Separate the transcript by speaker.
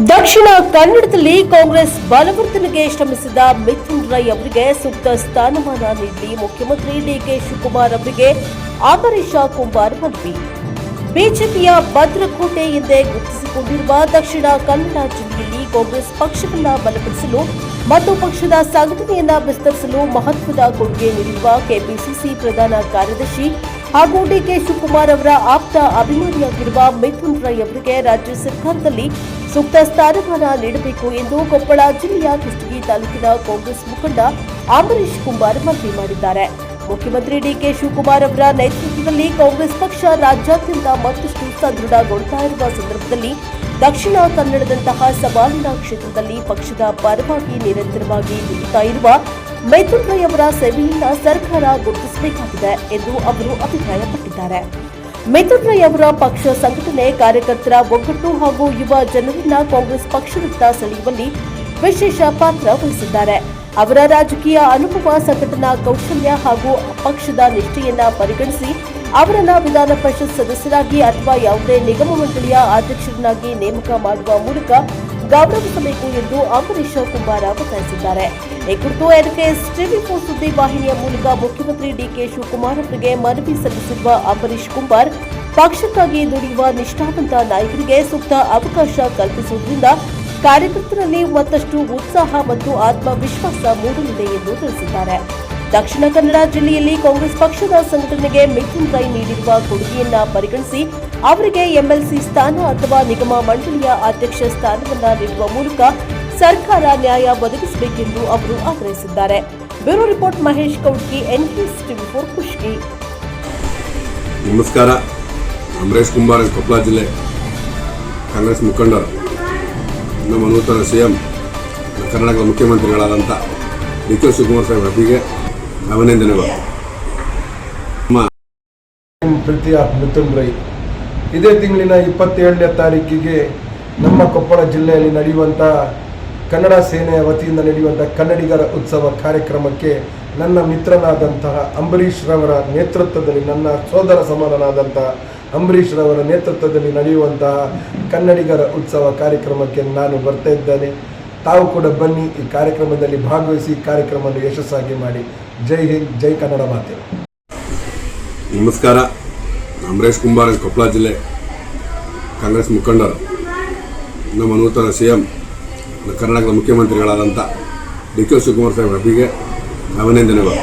Speaker 1: ದಕ್ಷಿಣ ಕನ್ನಡದಲ್ಲಿ ಕಾಂಗ್ರೆಸ್ ಬಲವರ್ಧನೆಗೆ ಶ್ರಮಿಸಿದ ಮಿಥುನ್ ರೈ ಅವರಿಗೆ ಸೂಕ್ತ ಸ್ಥಾನಮಾನ ನೀಡಿ ಮುಖ್ಯಮಂತ್ರಿ ಡಿಕೆ ಶಿವಕುಮಾರ್ ಅವರಿಗೆ ಅಂಬರೀಷ ಕುಂಬಾರ್ ಮನವಿ. ಬಿಜೆಪಿಯ ಭದ್ರಕೋಟೆ ಎಂದೇ ಗುರುತಿಸಿಕೊಂಡಿರುವ ದಕ್ಷಿಣ ಕನ್ನಡ ಜಿಲ್ಲೆಯಲ್ಲಿ ಕಾಂಗ್ರೆಸ್ ಪಕ್ಷವನ್ನು ಬಲಪಡಿಸಲು ಮತ್ತು ಪಕ್ಷದ ಸಂಘಟನೆಯನ್ನ ವಿಸ್ತರಿಸಲು ಮಹತ್ವದ ಕೊಡುಗೆ ನೀಡಿರುವ ಕೆಪಿಸಿಸಿ ಪ್ರಧಾನ ಕಾರ್ಯದರ್ಶಿ ಹಾಗೂ ಡಿಕೆ ಶಿವಕುಮಾರ್ ಅವರ ಆಪ್ತ ಅಭಿಮಾನಿಯಾಗಿರುವ ಮಿಥುನ್ ರೈ ಅವರಿಗೆ ರಾಜ್ಯ ಸರ್ಕಾರದಲ್ಲಿ ಸೂಕ್ತ ಸ್ಥಾನಮಾನ ನೀಡಬೇಕು ಎಂದು ಕೊಪ್ಪಳ ಜಿಲ್ಲೆಯ ಕುಷ್ಟಗಿ ತಾಲೂಕಿನ ಕಾಂಗ್ರೆಸ್ ಮುಖಂಡ ಅಂಬರೀಷ್ ಕುಂಬಾರ್ ಮನವಿ ಮಾಡಿದ್ದಾರೆ. ಮುಖ್ಯಮಂತ್ರಿ ಡಿಕೆ ಶಿವಕುಮಾರ್ ಅವರ ನೇತೃತ್ವದಲ್ಲಿ ಕಾಂಗ್ರೆಸ್ ಪಕ್ಷ ರಾಜ್ಯಾದ್ಯಂತ ಮತ್ತಷ್ಟು ಸದೃಢಗೊಳ್ತಾ ಇರುವ ಸಂದರ್ಭದಲ್ಲಿ ದಕ್ಷಿಣ ಕನ್ನಡದಂತಹ ಸವಾಲಿನ ಕ್ಷೇತ್ರದಲ್ಲಿ ಪಕ್ಷದ ಪರವಾಗಿ ನಿರಂತರವಾಗಿ ದುಡಿತಾ ಇರುವ ಮಿಥುನ್ ರೈ ಅವರ ಸೇವೆಯಿಂದ ಸರ್ಕಾರ ಗುರುತಿಸಬೇಕಾಗಿದೆ ಎಂದು ಅವರು ಅಭಿಪ್ರಾಯಪಟ್ಟಿದ್ದಾರೆ. ಮಿಥುನ್ ರೈ ಅವರ ಪಕ್ಷ ಸಂಘಟನೆ, ಕಾರ್ಯಕರ್ತರ ಒಗ್ಗಟ್ಟು ಹಾಗೂ ಯುವ ಜನರನ್ನ ಕಾಂಗ್ರೆಸ್ ಪಕ್ಷದತ್ತ ಸೆಳೆಯುವಲ್ಲಿ ವಿಶೇಷ ಪಾತ್ರ ವಹಿಸಿದ್ದಾರೆ. ಅವರ ರಾಜಕೀಯ ಅನುಭವ, ಸಂಘಟನಾ ಕೌಶಲ್ಯ ಹಾಗೂ ಪಕ್ಷದ ನಿಷ್ಠೆಯನ್ನ ಪರಿಗಣಿಸಿ ಅವರನ್ನ ವಿಧಾನ ಪರಿಷತ್ ಸದಸ್ಯರಾಗಿ ಅಥವಾ ಯಾವುದೇ ನಿಗಮ ಮಂಡಳಿಯ ಅಧ್ಯಕ್ಷರನ್ನಾಗಿ ನೇಮಕ ಮಾಡುವ ಮೂಲಕ ಗೌರವಿಸಬೇಕು ಎಂದು ಅಂಬರೀಷ್ ಕುಂಬಾರ ಒತ್ತಾಯಿಸಿದ್ದಾರೆ. ಈ ಕುರಿತು ಎನ್ಕೆಎಸ್ ಟಿವಿ4 ಸುದ್ದಿ ವಾಹಿನಿಯ ಮೂಲಕ ಮುಖ್ಯಮಂತ್ರಿ ಡಿಕೆ ಶಿವಕುಮಾರ್ ಅವರಿಗೆ ಮನವಿ ಸಲ್ಲಿಸಿರುವ ಅಂಬರೀಷ್ ಕುಂಬಾರ್, ಪಕ್ಷಕ್ಕಾಗಿ ದುಡಿಯುವ ನಿಷ್ಠಾವಂತ ನಾಯಕರಿಗೆ ಸೂಕ್ತ ಅವಕಾಶ ಕಲ್ಪಿಸುವುದರಿಂದ ಕಾರ್ಯಕರ್ತರಲ್ಲಿ ಮತ್ತಷ್ಟು ಉತ್ಸಾಹ ಮತ್ತು ಆತ್ಮವಿಶ್ವಾಸ ಮೂಡಲಿದೆ ಎಂದು ತಿಳಿಸಿದ್ದಾರೆ. ದಕ್ಷಿಣ ಕನ್ನಡ ಜಿಲ್ಲೆಯಲ್ಲಿ ಕಾಂಗ್ರೆಸ್ ಪಕ್ಷದ ಸಂಘಟನೆಗೆ ಮಿಥುನ್ ರೈ ನೀಡಿರುವ ಕೊಡುಗೆಯನ್ನ ಪರಿಗಣಿಸಿ ಅವರಿಗೆ ಎಂಎಲ್ಸಿ ಸ್ಥಾನ ಅಥವಾ ನಿಗಮ ಮಂಡಳಿಯ ಅಧ್ಯಕ್ಷ ಸ್ಥಾನವನ್ನ ನೀಡುವ ಮೂಲಕ ಸರ್ಕಾರ ನ್ಯಾಯ ಒದಗಿಸಬೇಕೆಂದು ಅವರು ಆಗ್ರಹಿಸಿದ್ದಾರೆ. Bureau report Mahesh Koudki, NKS ಟಿವಿ4 ಕುಷ್ಟಗಿ.
Speaker 2: ನಮಸ್ಕಾರ. ಅಂಬರೀಷ್ ಕುಂಬಾರ್, ಕೊಪ್ಪಳ ಜಿಲ್ಲೆ ಕಾಂಗ್ರೆಸ್ ಮುಖಂಡರು, ನಮ್ಮ ನೂತನ ಸಿಎಂ ಕರ್ನಾಟಕದ ಮುಖ್ಯಮಂತ್ರಿಗಳಾದಂಥ ಡಿಕೆ ಶಿವಕುಮಾರ್ ಸಾಹೇಬ್ ಅವರಿಗೆ ಅಭಿನಂದನೆಗಳು.
Speaker 3: ಪ್ರೀತಿಯ ಮಿಥುನ್ ರೈ, ಇದೇ ತಿಂಗಳಿನ 27ನೇ ತಾರೀಕಿಗೆ ನಮ್ಮ ಕೊಪ್ಪಳ ಜಿಲ್ಲೆಯಲ್ಲಿ ನಡೆಯುವಂಥ ಕನ್ನಡ ಸೇನೆಯ ವತಿಯಿಂದ ನಡೆಯುವಂಥ ಕನ್ನಡಿಗರ ಉತ್ಸವ ಕಾರ್ಯಕ್ರಮಕ್ಕೆ ನನ್ನ ಮಿತ್ರನಾದಂತಹ ಅಂಬರೀಷ್ ರವರ ನೇತೃತ್ವದಲ್ಲಿ, ನನ್ನ ಸೋದರ ಸಮಾನನಾದಂತಹ ಅಂಬರೀಷ್ ರವರ ನೇತೃತ್ವದಲ್ಲಿ ನಡೆಯುವಂತಹ ಕನ್ನಡಿಗರ ಉತ್ಸವ ಕಾರ್ಯಕ್ರಮಕ್ಕೆ ನಾನು ಬರ್ತಾ ಇದ್ದೇನೆ. ತಾವು ಕೂಡ ಬನ್ನಿ, ಈ ಕಾರ್ಯಕ್ರಮದಲ್ಲಿ ಭಾಗವಹಿಸಿ ಕಾರ್ಯಕ್ರಮವನ್ನು ಯಶಸ್ಸಾಗಿ ಮಾಡಿ. ಜೈ ಹಿಂದ್, ಜೈ ಕನ್ನಡ ಮಾತೆ.
Speaker 2: ನಮಸ್ಕಾರ. ಅಂಬರೀಷ್ ಕುಂಬಾರ್, ಕೊಪ್ಪಳ ಜಿಲ್ಲೆ ಕಾಂಗ್ರೆಸ್ ಮುಖಂಡರು, ನಮ್ಮ ನೂತನ ಸಿಎಂ ಕರ್ನಾಟಕದ ಮುಖ್ಯಮಂತ್ರಿಗಳಾದಂಥ ಡಿಕೆ ಶಿವಕುಮಾರ್ ಸಾಹೇಬ್ ಅವರಿಗೆ ಅಭಿನಂದನೆಗಳು.